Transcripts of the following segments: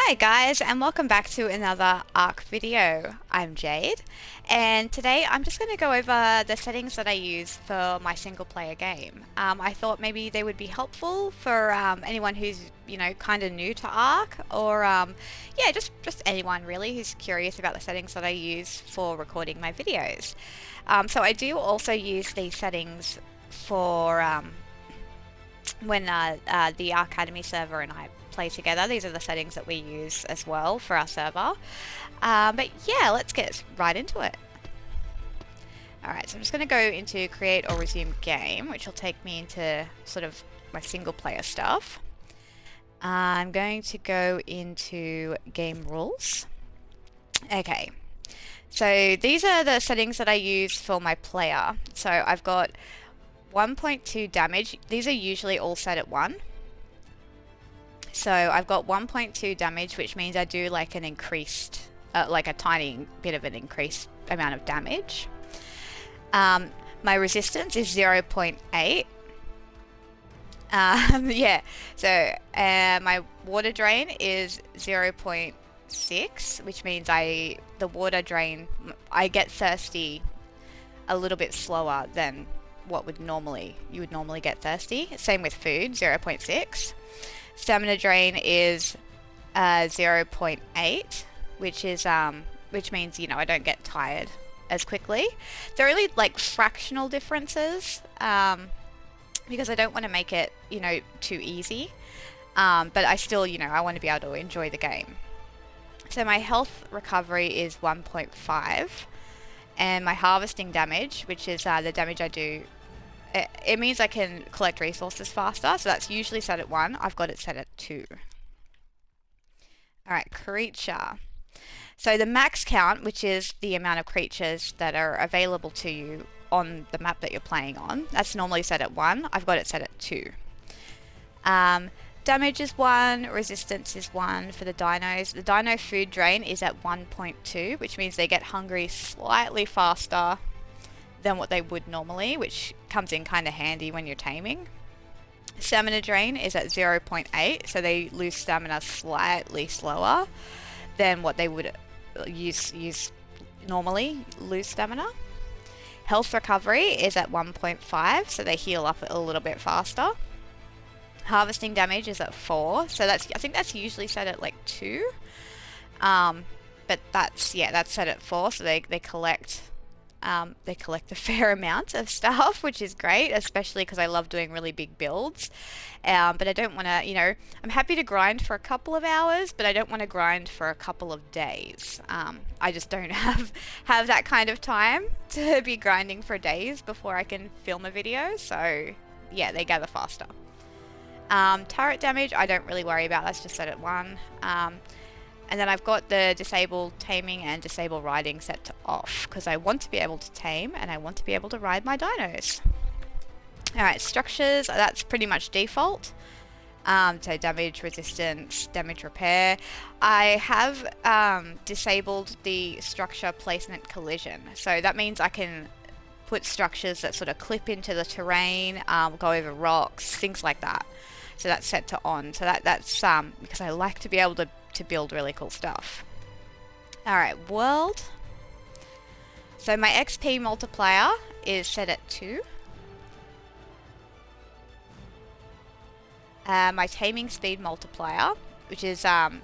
Hi guys, and welcome back to another Ark video. I'm Jade, and today I'm just going to go over the settings that I use for my single player game. I thought maybe they would be helpful for anyone who's, kind of new to Ark, or yeah, just anyone really who's curious about the settings that I use for recording my videos. So I do also use these settings for when the Ark Academy server and I play together. These are the settings that we use as well for our server. But yeah, let's get right into it. Alright, so I'm just going to go into create or resume game, which will take me into sort of my single player stuff. I'm going to go into game rules. Okay, so these are the settings that I use for my player. So I've got 1.2 damage. These are usually all set at 1. So I've got 1.2 damage, which means I do like an increased, like a tiny bit of an increased amount of damage. My resistance is 0.8. Yeah, so my water drain is 0.6, which means the water drain, I get thirsty a little bit slower than what you would normally get thirsty. Same with food, 0.6. Stamina drain is 0.8, which means I don't get tired as quickly. They're really like fractional differences because I don't want to make it too easy, but I still I want to be able to enjoy the game. So my health recovery is 1.5, and my harvesting damage, which is the damage I do, it means I can collect resources faster, so that's usually set at 1. I've got it set at 2. Alright, creature. So the max count, which is the amount of creatures that are available to you on the map that you're playing on, that's normally set at 1. I've got it set at 2. Damage is 1, resistance is 1 for the dinos. The dino food drain is at 1.2, which means they get hungry slightly faster than what they would normally, which comes in kind of handy when you're taming. Stamina drain is at 0.8, so they lose stamina slightly slower than what they would normally lose stamina. Health recovery is at 1.5, so they heal up a little bit faster. Harvesting damage is at 4, so I think that's usually set at like 2. But that's set at 4, so they collect a fair amount of stuff, which is great, especially because I love doing really big builds. But I don't want to, I'm happy to grind for a couple of hours, but I don't want to grind for a couple of days. I just don't have that kind of time to be grinding for days before I can film a video. So yeah, they gather faster. Turret damage, I don't really worry about. That's just set at 1. And then I've got the disable taming and disable riding set to off because I want to be able to tame and I want to be able to ride my dinos. Alright, structures, that's pretty much default. So damage, resistance, damage repair. I have disabled the structure placement collision. So that means I can put structures that sort of clip into the terrain, go over rocks, things like that. So that's set to on. So that's because I like to be able to build really cool stuff. Alright, world. So my XP multiplier is set at 2. My taming speed multiplier, which is yeah,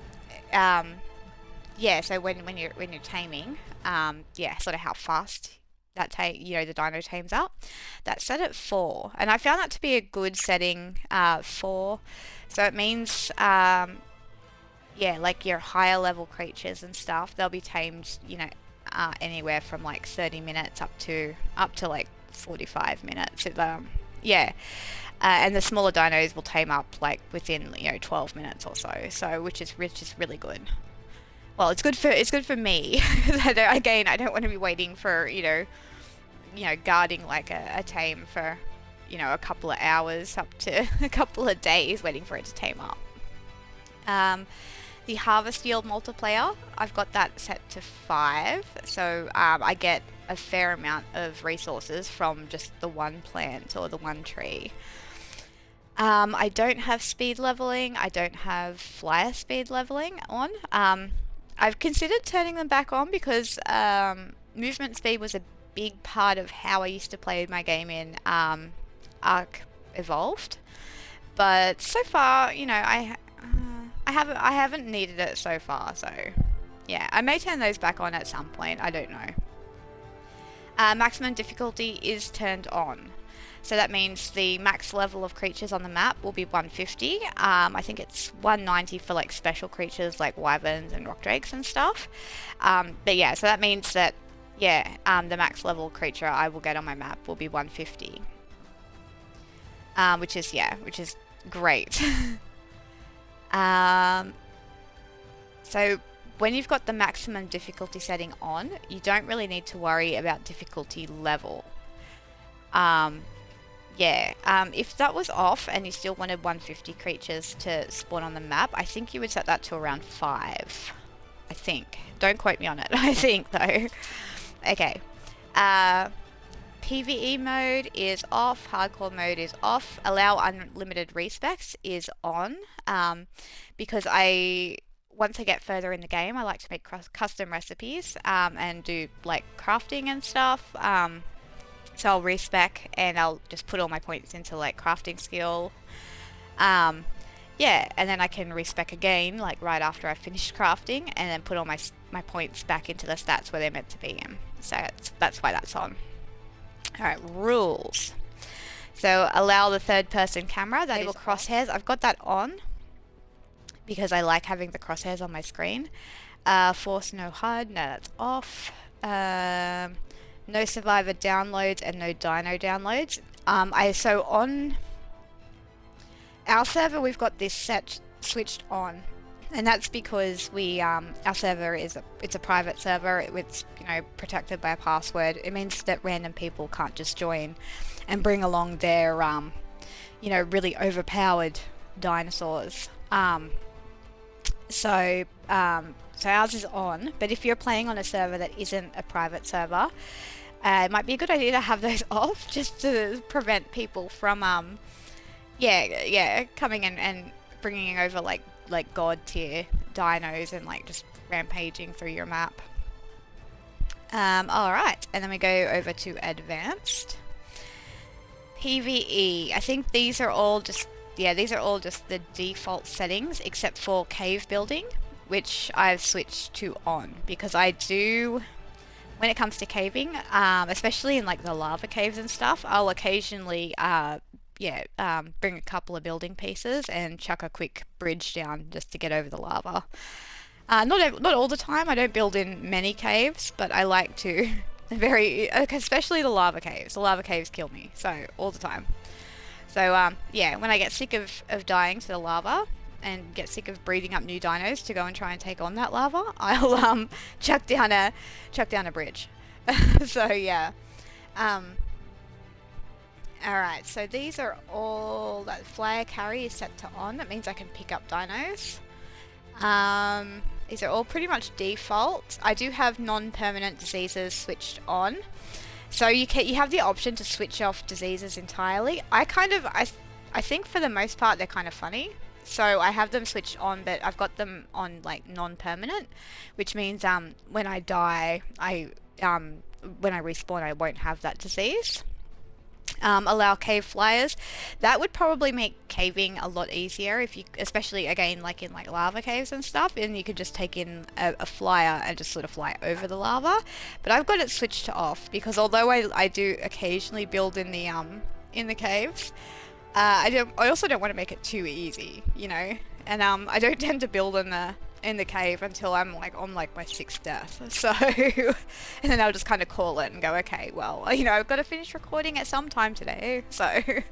so when you're taming, yeah, sort of how fast that the dino tames up, that's set at 4, and I found that to be a good setting for. So it means yeah, like your higher level creatures and stuff, they'll be tamed, anywhere from like 30 minutes up to like 45 minutes. Yeah, and the smaller dinos will tame up like within 12 minutes or so. So which is really good. Well, it's good for me. Again, I don't want to be waiting for guarding like a tame for a couple of hours up to a couple of days waiting for it to tame up. The harvest yield multiplier, I've got that set to 5, so I get a fair amount of resources from just the one plant or the one tree. I don't have speed leveling. I don't have flyer speed leveling on. I've considered turning them back on because movement speed was a big part of how I used to play my game in Ark Evolved. But so far, you know, I haven't needed it so far. So yeah, I may turn those back on at some point. I don't know. Maximum difficulty is turned on. So that means the max level of creatures on the map will be 150. I think it's 190 for like special creatures like wyverns and rock drakes and stuff. But yeah, so that means that, yeah, the max level creature I will get on my map will be 150. Which is great. So when you've got the maximum difficulty setting on, you don't really need to worry about difficulty level. If that was off and you still wanted 150 creatures to spawn on the map, I think you would set that to around 5. I think. Don't quote me on it. I think, though. Okay. PvE mode is off. Hardcore mode is off. Allow unlimited respecs is on. Because once I get further in the game, I like to make custom recipes and do, like, crafting and stuff. So I'll respec and I'll just put all my points into like crafting skill. And then I can respec again like right after I've finished crafting and then put all my points back into the stats where they're meant to be in. So that's why that's on. Alright, rules. So allow the third person camera, that is crosshairs. I've got that on because I like having the crosshairs on my screen. Force no HUD, no, that's off. No survivor downloads and no dino downloads. So on our server we've got this switched on, and that's because our server it's a private server. It's, you know, protected by a password. It means that random people can't just join and bring along their you know, really overpowered dinosaurs. So ours is on, but if you're playing on a server that isn't a private server, it might be a good idea to have those off just to prevent people from coming in and bringing over like god tier dinos and like just rampaging through your map. Alright, and then we go over to advanced. PvE, I think these are all just the default settings except for cave building, which I've switched to on because I do, when it comes to caving, especially in like the lava caves and stuff, I'll occasionally bring a couple of building pieces and chuck a quick bridge down just to get over the lava. Not all the time. I don't build in many caves, but I like to especially the lava caves. The lava caves kill me, so all the time. So when I get sick of dying to the lava and get sick of breeding up new dinos to go and try and take on that lava, I'll chuck down a bridge. So yeah. Alright, so these are all, that flyer carry is set to on. That means I can pick up dinos. These are all pretty much default. I do have non-permanent diseases switched on. So you have the option to switch off diseases entirely. I think for the most part they're kind of funny. So I have them switched on, but I've got them on like non-permanent, which means when I die, when I respawn, I won't have that disease. Allow cave flyers. That would probably make caving a lot easier if you, especially again like in like lava caves and stuff, and you could just take in a flyer and just sort of fly over the lava. But I've got it switched to off because although I do occasionally build in the caves, I also don't want to make it too easy, you know. And I don't tend to build in the cave until I'm like on like my 6th death. So and then I'll just kind of call it and go, okay, well, you know, I've got to finish recording at some time today. So and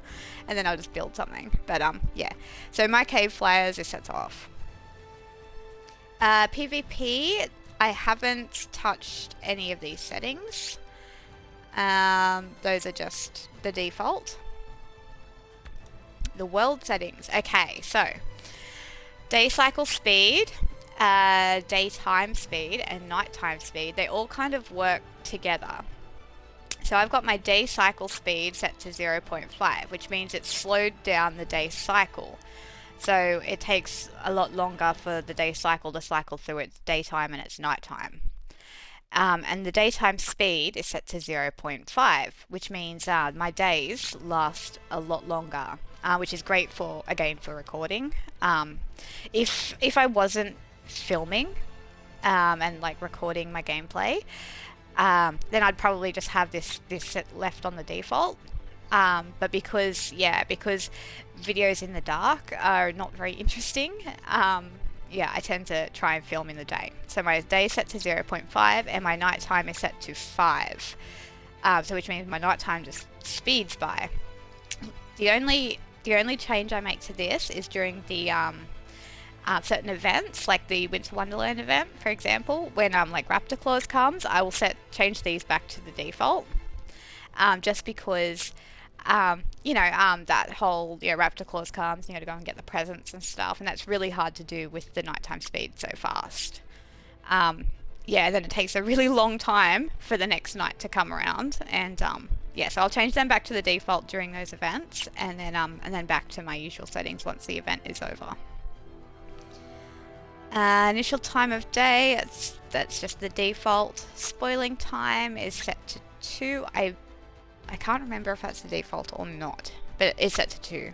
then I'll just build something. But yeah. So my cave flyers is set to off. PvP, I haven't touched any of these settings. Those are just the default. The world settings. Okay, so day cycle speed, daytime speed, and nighttime speed, they all kind of work together. So I've got my day cycle speed set to 0.5, which means it's slowed down the day cycle. So it takes a lot longer for the day cycle to cycle through its daytime and its nighttime. And the daytime speed is set to 0.5, which means my days last a lot longer, which is great for, again, for recording. If I wasn't filming and like recording my gameplay, then I'd probably just have this set left on the default. But because videos in the dark are not very interesting, I tend to try and film in the day. So my day is set to 0.5 and my nighttime is set to 5. So which means my nighttime just speeds by. The only change I make to this is during the certain events, like the Winter Wonderland event, for example, when like Raptor Claws comes, I will change these back to the default, just because that whole Raptor Claws comes, to go and get the presents and stuff, and that's really hard to do with the nighttime speed so fast. Then it takes a really long time for the next night to come around, and so I'll change them back to the default during those events, and then back to my usual settings once the event is over. Initial time of day, that's just the default. Spoiling time is set to 2. I can't remember if that's the default or not, but it's set to 2.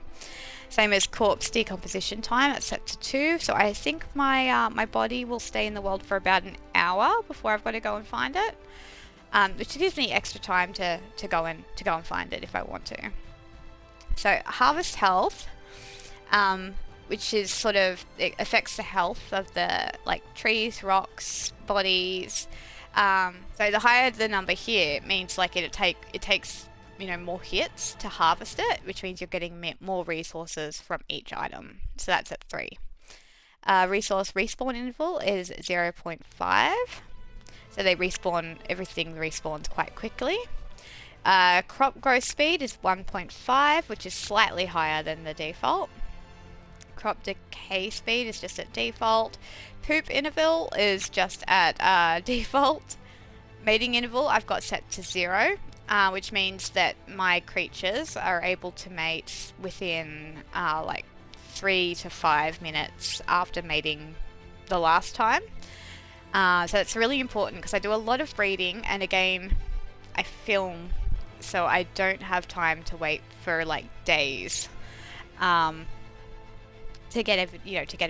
Same as corpse decomposition time, it's set to 2. So I think my body will stay in the world for about an hour before I've got to go and find it, which gives me extra time to go and find it if I want to. So harvest health, which is sort of, it affects the health of the like trees, rocks, bodies. So the higher the number here means like it takes more hits to harvest it, which means you're getting more resources from each item. So that's at 3. Resource respawn interval is 0.5. So everything respawns quite quickly. Crop growth speed is 1.5, which is slightly higher than the default. Crop decay speed is just at default. Poop interval is just at default. Mating interval I've got set to 0, which means that my creatures are able to mate within like 3 to 5 minutes after mating the last time. So it's really important because I do a lot of breeding, and again, I film, so I don't have time to wait for like days to get a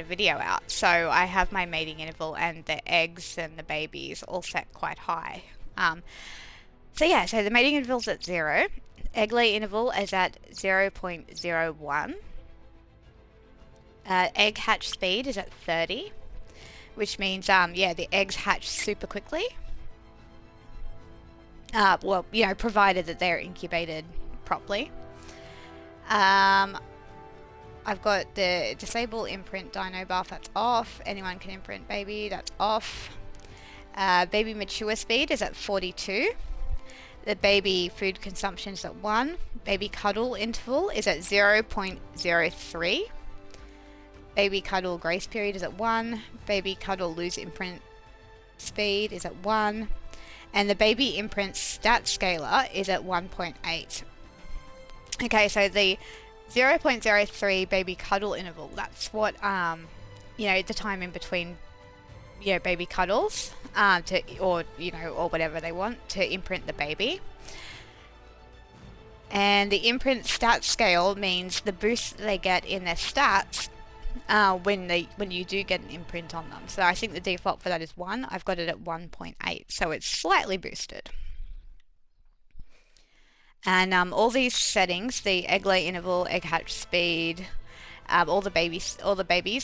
video out. So I have my mating interval and the eggs and the babies all set quite high. So the mating interval's at 0. Egg lay interval is at 0.01. Egg hatch speed is at 30, which means the eggs hatch super quickly. Provided that they're incubated properly. I've got the disable imprint dino buff, that's off. Anyone can imprint baby, that's off. Baby mature speed is at 42. The baby food consumption is at 1. Baby cuddle interval is at 0.03. Baby cuddle grace period is at 1. Baby cuddle lose imprint speed is at 1. And the baby imprint stat scaler is at 1.8. Okay, so the 0.03 baby cuddle interval, that's what the time in between baby cuddles or whatever they want to imprint the baby. And the imprint stat scale means the boost they get in their stats when you do get an imprint on them. So I think the default for that is 1. I've got it at 1.8, so it's slightly boosted. And all these settings, the egg lay interval, egg hatch speed, all the babies, all the baby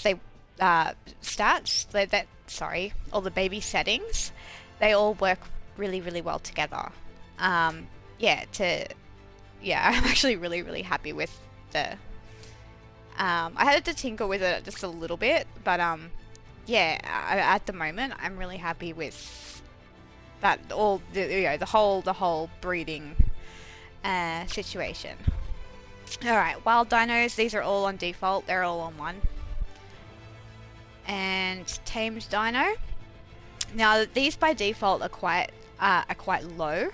settings, they all work really, really well together. I'm actually really, really happy with the. I had to tinker with it just a little bit, but at the moment I'm really happy with that. All the whole breeding situation. Alright, wild dinos, these are all on default, they're all on 1. And tamed dino. Now these by default are quite low.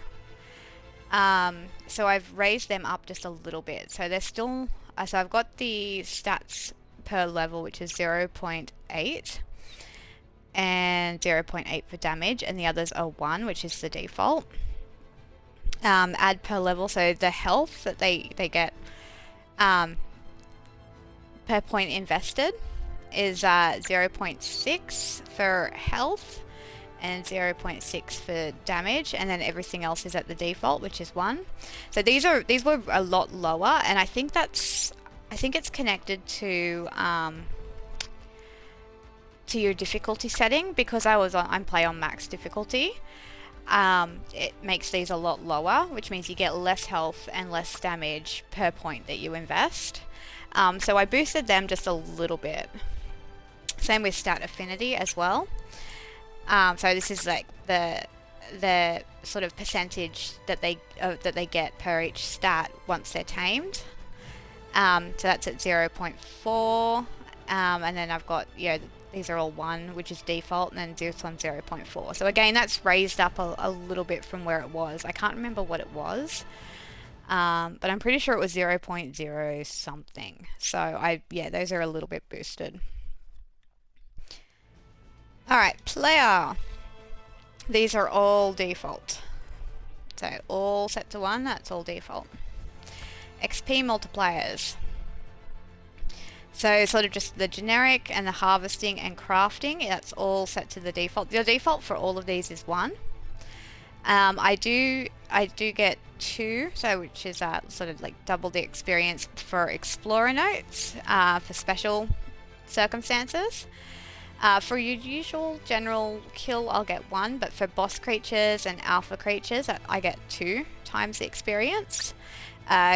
So I've raised them up just a little bit. So they're still, so I've got the stats per level, which is 0.8 and 0.8 for damage, and the others are 1, which is the default. Add per level, so the health that they get per point invested is 0.6 for health and 0.6 for damage, and then everything else is at the default, which is 1. So these were a lot lower, and I think it's connected to your difficulty setting, because I'm playing on max difficulty. It makes these a lot lower, which means you get less health and less damage per point that you invest. So I boosted them just a little bit. Same with stat affinity as well. So this is like the sort of percentage that they get per each stat once they're tamed. So that's at 0.4, and then I've got, these are all 1, which is default, and then this one's 0.4. So again, that's raised up a little bit from where it was. I can't remember what it was, but I'm pretty sure it was 0.0 something. So those are a little bit boosted. Alright, player. These are all default. So all set to 1, that's all default. XP multipliers. So sort of just the generic and the harvesting and crafting, that's all set to the default. The default for all of these is 1. I do get 2, so which is sort of like double the experience for explorer notes for special circumstances. For your usual general kill, I'll get 1, but for boss creatures and alpha creatures, I get 2 times the experience.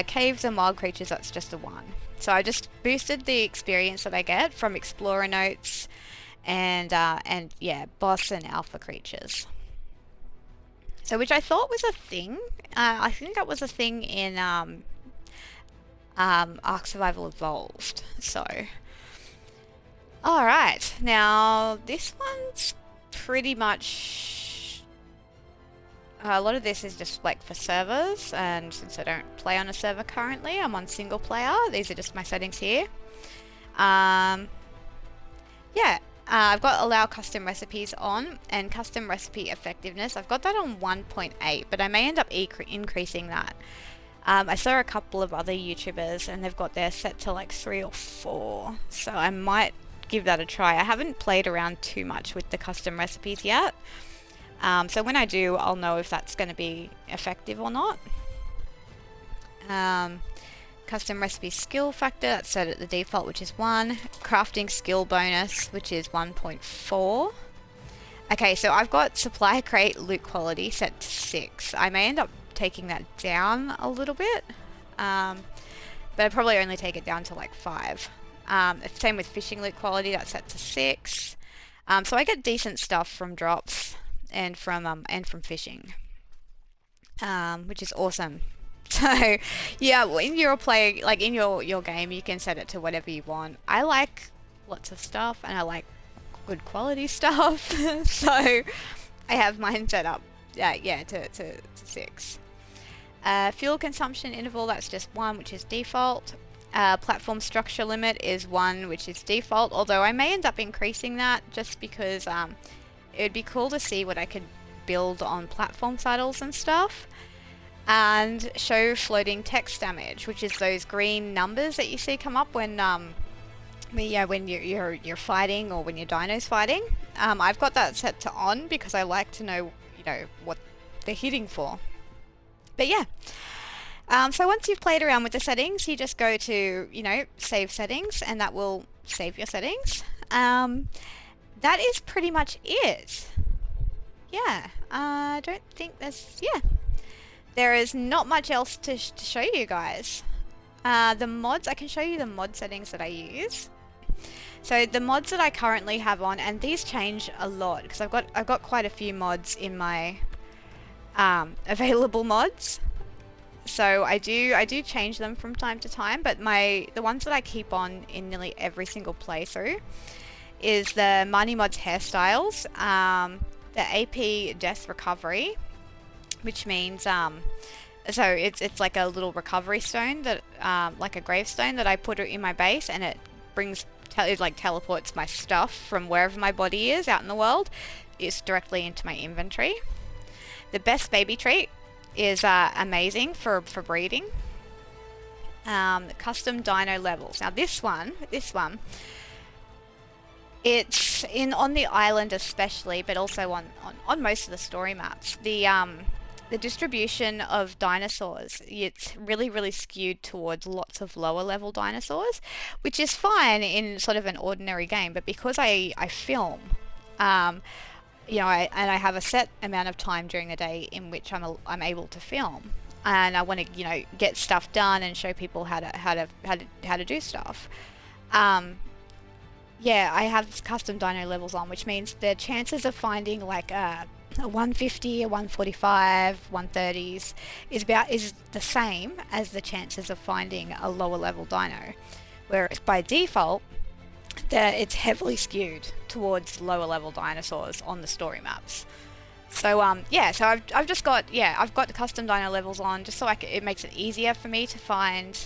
Caves and wild creatures, that's just a 1. So I just boosted the experience that I get from explorer notes and boss and alpha creatures. So which I thought was a thing. I think that was a thing in Ark Survival Evolved. So, alright, now this one's pretty much... a lot of this is just like for servers, and since I don't play on a server currently, I'm on single player. These are just my settings here. I've got allow custom recipes on, and custom recipe effectiveness, I've got that on 1.8, but I may end up increasing that. I saw a couple of other YouTubers and they've got theirs set to like 3 or 4, so I might give that a try. I haven't played around too much with the custom recipes yet. So when I do, I'll know if that's going to be effective or not. Custom recipe skill factor, that's set at the default, which is 1. Crafting skill bonus, which is 1.4. Okay, so I've got supply crate loot quality set to 6. I may end up taking that down a little bit, but I'd probably only take it down to like 5. Same with fishing loot quality, that's set to 6. So I get decent stuff from drops and from fishing, which is awesome. So yeah, when you're playing, like in your game, you can set it to whatever you want. I like lots of stuff and I like good quality stuff, so I have mine set up to 6. Fuel consumption interval, that's just 1, which is default. Platform structure limit is 1, which is default, although I may end up increasing that just because it would be cool to see what I could build on platform saddles and stuff. And show floating text damage, which is those green numbers that you see come up when you're fighting or when your dino's fighting. I've got that set to on because I like to know what they're hitting for. But yeah. So once you've played around with the settings, you just go to save settings, and that will save your settings. That is pretty much it. Yeah, I don't think there is not much else to show you guys. The mods, I can show you the mod settings that I use. So the mods that I currently have on, and these change a lot because I've got quite a few mods in my available mods. So I do change them from time to time, but the ones that I keep on in nearly every single playthrough is the Marnie Mods hairstyles, the AP death recovery, which means So it's like a little recovery stone that, like a gravestone that I put it in my base, and it brings, it like teleports my stuff from wherever my body is out in the world, is directly into my inventory. The best baby treat is amazing for breeding. Custom dino levels. Now this one, it's on the island especially, but also on most of the story maps. The distribution of dinosaurs, it's really skewed towards lots of lower level dinosaurs, which is fine in sort of an ordinary game, but because I film, you know, I have a set amount of time during the day in which I'm able to film, and I want to, you know, get stuff done and show people how to do stuff. Yeah, I have custom dino levels on, which means the chances of finding like a 150, a 145, 130s is the same as the chances of finding a lower level dino. Whereas by default, it's heavily skewed towards lower level dinosaurs on the story maps. So yeah, so I've just got, yeah, I've got the custom dino levels on just so it makes it easier for me to find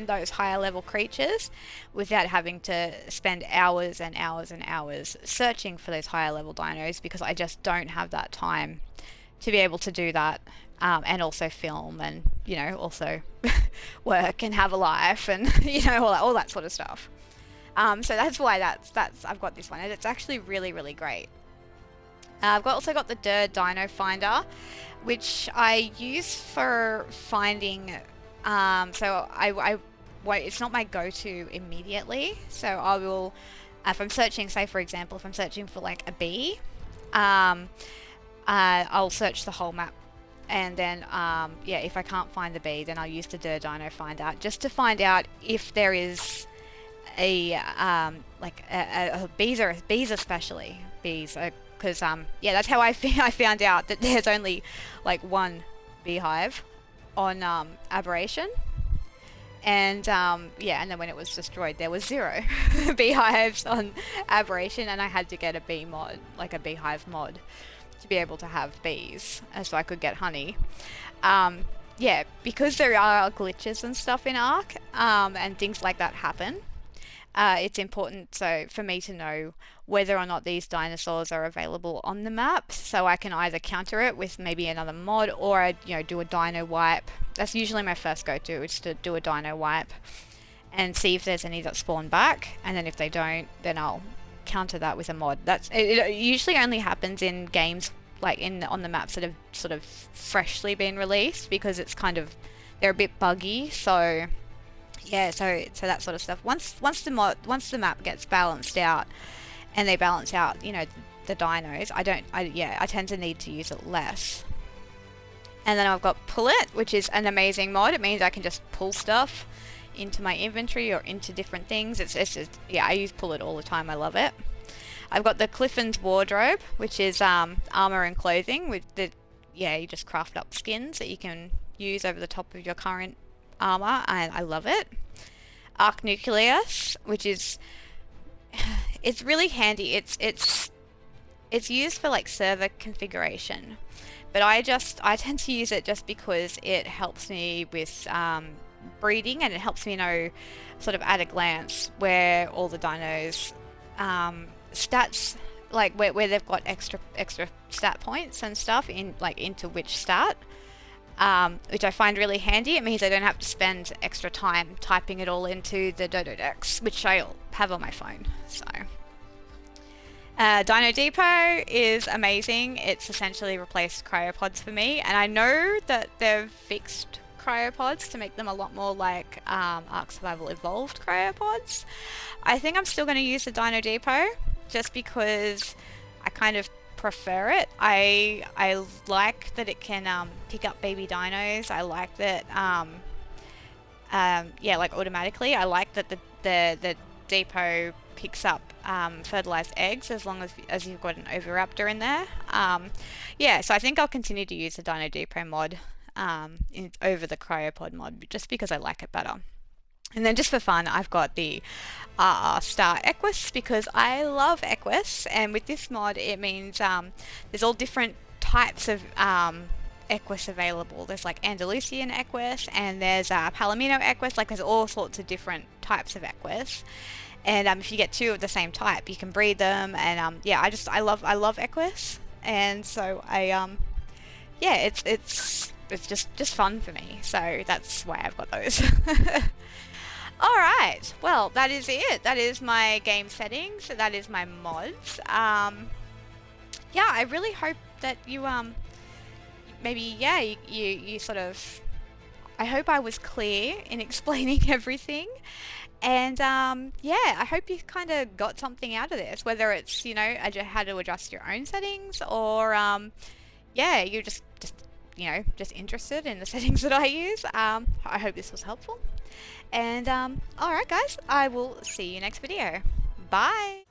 those higher level creatures without having to spend hours and hours and hours searching for those higher level dinos, because I just don't have that time to be able to do that, and also film, and, you know, also work and have a life, and you know, all that sort of stuff. So that's why I've got this one, and it's actually really great. I've also got the Dino Finder, which I use for finding. So it's not my go-to immediately. So I will, if I'm searching, say for example, if I'm searching for like a bee, I'll search the whole map, and then yeah, if I can't find the bee, then I'll use the Dino Finder just to find out if there is a bees especially bees. Because yeah, that's how I found out that there's only like one beehive on Aberration, and yeah, and then when it was destroyed, there was 0 beehives on Aberration, and I had to get a bee mod, like a beehive mod, to be able to have bees, so I could get honey. Yeah, because there are glitches and stuff in Ark, and things like that happen. It's important for me to know whether or not these dinosaurs are available on the map, so I can either counter it with maybe another mod, or do a dino wipe. That's usually my first go-to, is to do a dino wipe and see if there's any that spawn back, and then if they don't, then I'll counter that with a mod. It usually only happens in games like on the maps that have sort of freshly been released, because it's kind of, they're a bit buggy, so yeah, so that sort of stuff. Once the map gets balanced out, and they balance out, the dinos, I tend to need to use it less. And then I've got Pull It, which is an amazing mod. It means I can just pull stuff into my inventory or into different things. It's just, yeah, I use Pull It all the time. I love it. I've got the Clifton's Wardrobe, which is armor and clothing with you just craft up skins that you can use over the top of your current armor, and I love it. Ark Nucleus, which is, it's really handy. It's used for like server configuration, but I tend to use it just because it helps me with breeding, and it helps me know sort of at a glance where all the dinos stats, like where they've got extra stat points and stuff into which stat. Which I find really handy. It means I don't have to spend extra time typing it all into the Dododex, which I have on my phone. So, Dino Depot is amazing. It's essentially replaced cryopods for me, and I know that they've fixed cryopods to make them a lot more like Ark Survival Evolved cryopods. I think I'm still going to use the Dino Depot just because I kind of prefer it. I like that it can pick up baby dinos. I like that like automatically. I like that the depot picks up fertilized eggs as long as you've got an oviraptor in there. Yeah, so I think I'll continue to use the Dino Depot mod over the cryopod mod, just because I like it better. And then just for fun, I've got the Star Equus, because I love Equus, and with this mod it means there's all different types of equus available. There's like Andalusian equus, and there's Palomino equus. Like there's all sorts of different types of equus. And if you get two of the same type, you can breed them. And yeah, I love equus, and so yeah, it's just fun for me. So that's why I've got those. Alright, well, that is it. That is my game settings. That is my mods. Yeah, I really hope that you, maybe, yeah, you sort of... I hope I was clear in explaining everything. And, yeah, I hope you kind of got something out of this. Whether it's, you know, how to adjust your own settings, or, yeah, you're just you know, just interested in the settings that I use. I hope this was helpful. And alright guys, I will see you next video. Bye!